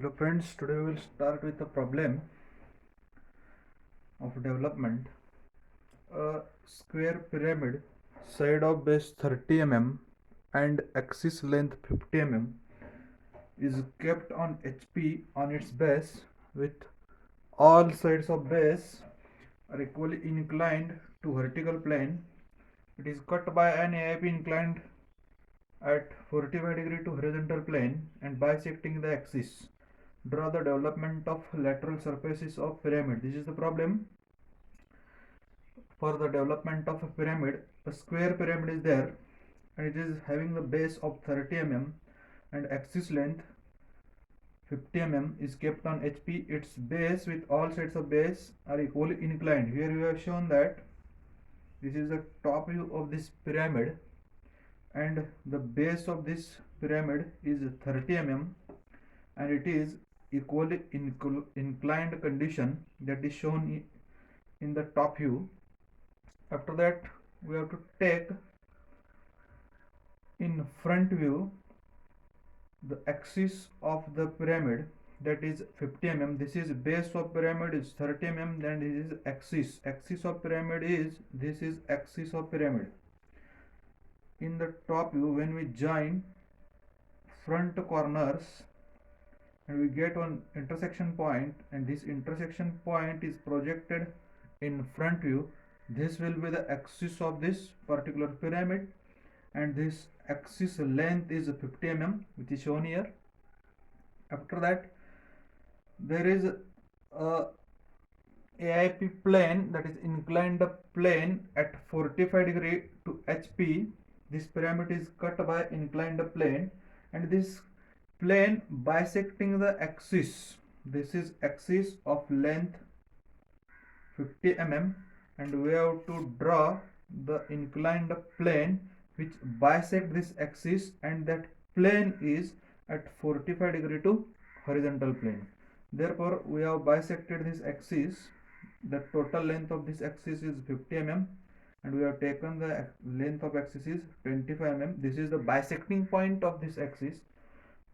Hello friends, today we will start with a problem of development. A square pyramid, side of base 30 mm and axis length 50 mm is kept on HP on its base with all sides of base are equally inclined to vertical plane. It is cut by an AIP inclined at 45 degree to horizontal plane and bisecting the axis. Draw the development of lateral surfaces of pyramid. This is the problem. For the development of a pyramid, a square pyramid is there and it is having the base of 30 mm and axis length 50 mm is kept on HP. Its base with all sides of base are equally inclined. Here we have shown that this is the top view of this pyramid and the base of this pyramid is 30 mm and it is equally inclined condition that is shown in the top view. After that, we have to take in front view the axis of the pyramid, that is 50 mm. This is base of pyramid is 30 mm, then this is axis of pyramid is, this is axis of pyramid. In the top view, when we join front corners and we get one intersection point and this intersection point is projected in front view, this will be the axis of this particular pyramid and this axis length is 50 mm, which is shown here. After that, there is a AIP plane, that is inclined plane at 45 degree to HP. This pyramid is cut by inclined plane and this plane bisecting the axis. This is axis of length 50 mm and we have to draw the inclined plane which bisect this axis and that plane is at 45 degree to horizontal plane. Therefore, we have bisected this axis. The total length of this axis is 50 mm and we have taken the length of axis is 25 mm. This is the bisecting point of this axis.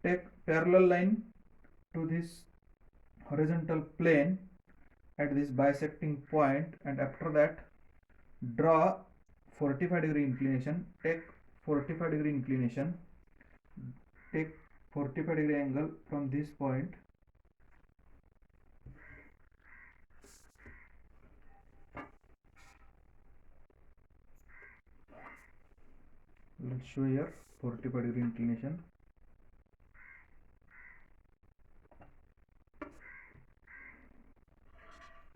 Take parallel line to this horizontal plane at this bisecting point and after that draw 45 degree inclination. Take 45 degree inclination, take 45 degree angle from this point. We will show here 45 degree inclination.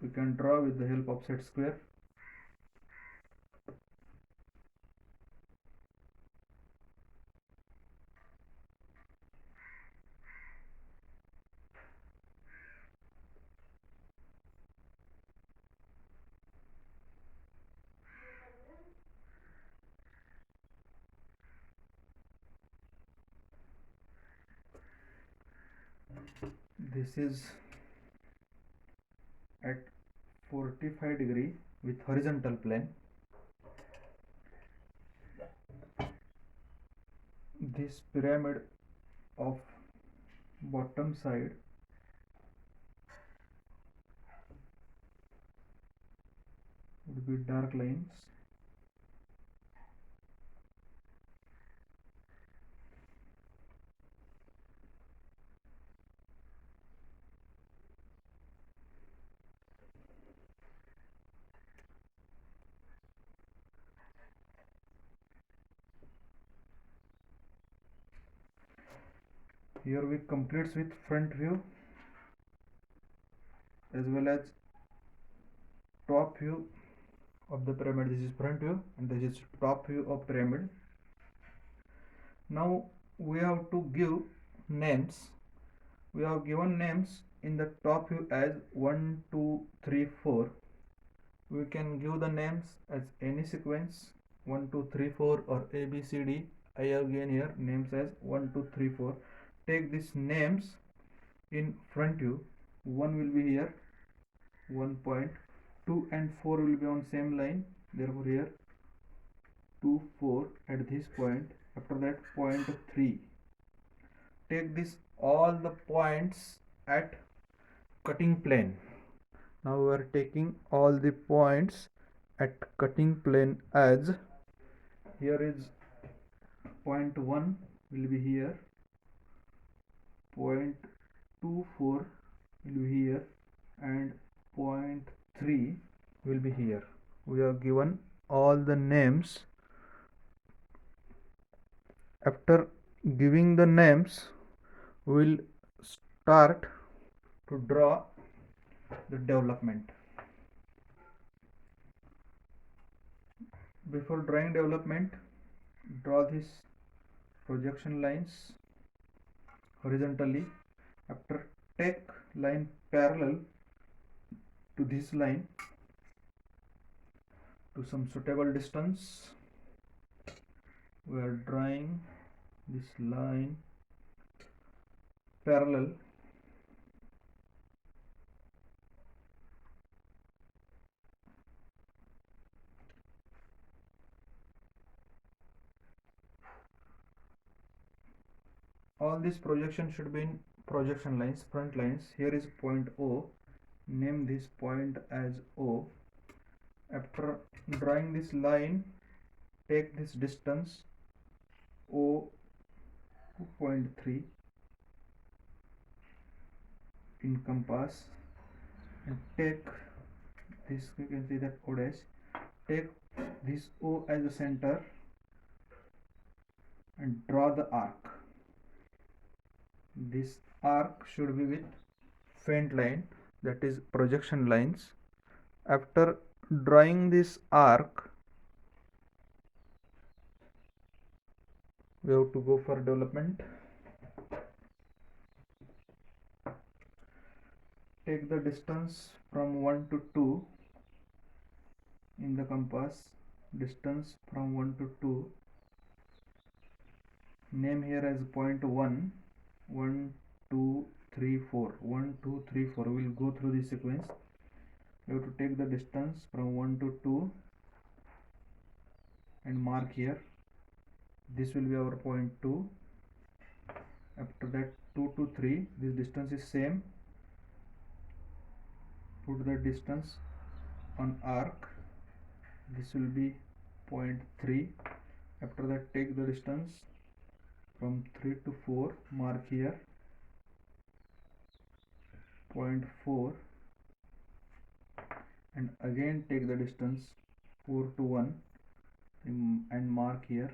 We can draw with the help of set square. This is at 45 degree with horizontal plane. This pyramid of bottom side would be dark lines. Here we complete with front view as well as top view of the pyramid. This is front view and this is top view of pyramid. Now we have to give names. We have given names in the top view as 1, 2, 3, 4. We can give the names as any sequence 1, 2, 3, 4 or A, B, C, D. I have given here names as 1, 2, 3, 4. Take these names in front view. 1 will be here, 1 point. 2 and 4 will be on same line. Therefore here 2, 4 at this point. After that point 3. Take this all the points at cutting plane. Now we are taking all the points at cutting plane as here is point 1 will be here, point 24 will be here, and point 3 will be here. We have given all the names. After giving the names, we will start to draw the development. Before drawing development, draw these projection lines horizontally. After, take line parallel to this line to some suitable distance. We are drawing this line parallel all these projections should be in projection lines, front lines. Here is point O, name this point as O. After drawing this line, take this distance O 2.3 in compass and take this, you can see that O dash, take this O as a center and draw the arc. This arc should be with faint line, that is projection lines. After drawing this arc, we have to go for development. Take the distance from 1 to 2 in the compass, distance from 1 to 2, name here as point 1, 1, 2, 3, 4, 1, 2, 3, 4. We will go through this sequence. We have to take the distance from 1 to 2 and mark here. This will be our point 2. After that 2 to 3, this distance is same. Put the distance on arc. This will be point 3. After that take the distance from 3 to 4, mark here, point 4, and again take the distance 4 to 1 and mark here,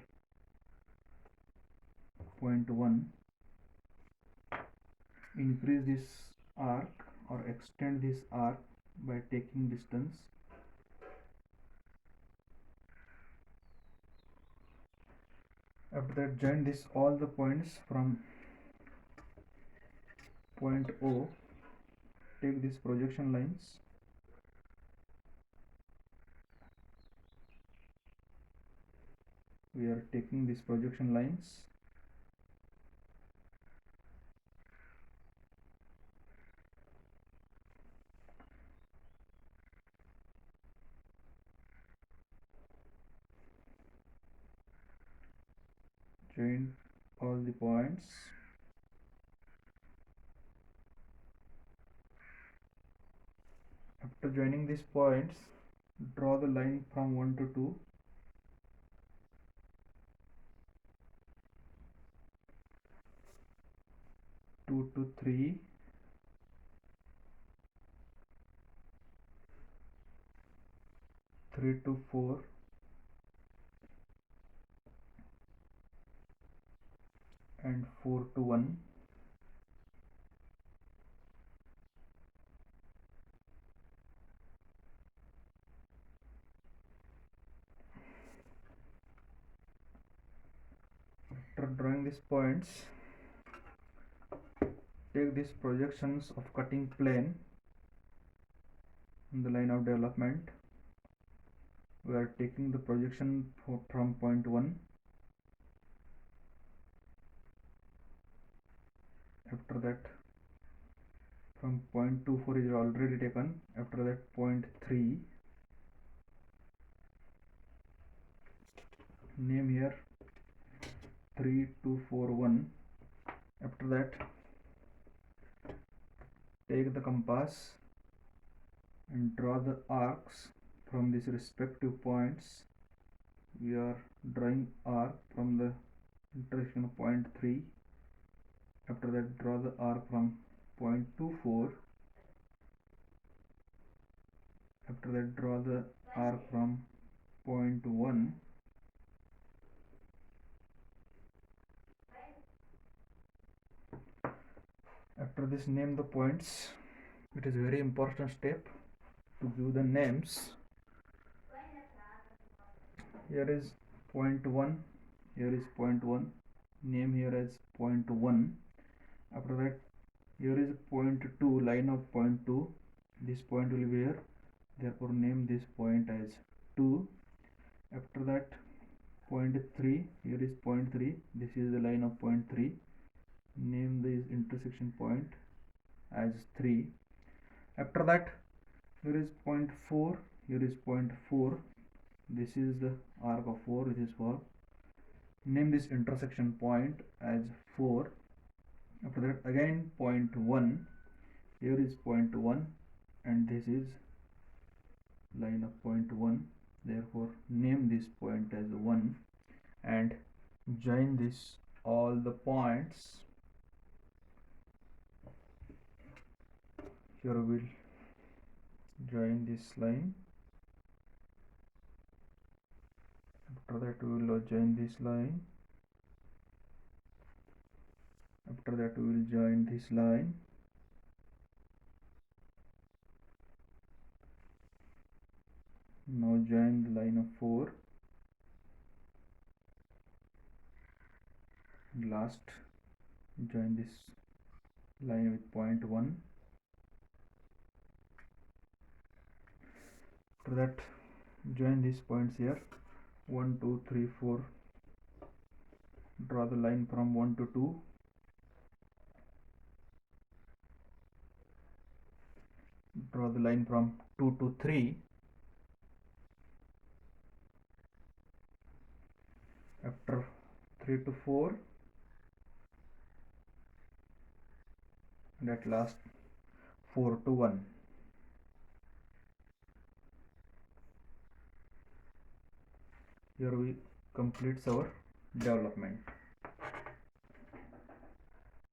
point 1. Increase this arc or extend this arc by taking distance. After that, join this all the points from point O. Take these projection lines. We are taking these projection lines. Join all the points. After joining these points, draw the line from 1 to 2. 2 to 3, 3 to 4, and 4 to 1. After drawing these points, take these projections of cutting plane in the line of development. We are taking the projection from point 1. After that, from point 24 is already taken. After that, point 3, name here 3241. After that, take the compass and draw the arcs from these respective points. We are drawing arc from the intersection of point 3. After that, draw the arc from point 24. After that, draw the arc from point 1. After this, name the points. It is a very important step to give the names. Here is point 1, here is point 1, name here as point 1. After that, here is point 2, line of point 2. This point will be here, therefore name this point as 2. After that, point 3, here is point 3, this is the line of point 3. Name this intersection point as 3. After that, here is point 4, here is point 4. This is the arc of 4, this is 4. Name this intersection point as 4. After that, again point 1. Here is point 1 and this is line of point 1. Therefore, name this point as 1 and join this all the points. Here we will join this line. After that, we will join this line. After that, we will join this line. Now join the line of 4. Last, join this line with point 1. After that, join these points here. 1, 2, 3, 4. Draw the line from 1 to 2. Draw the line from 2 to 3. After 3 to 4. And at last 4 to 1. Here we complete our development.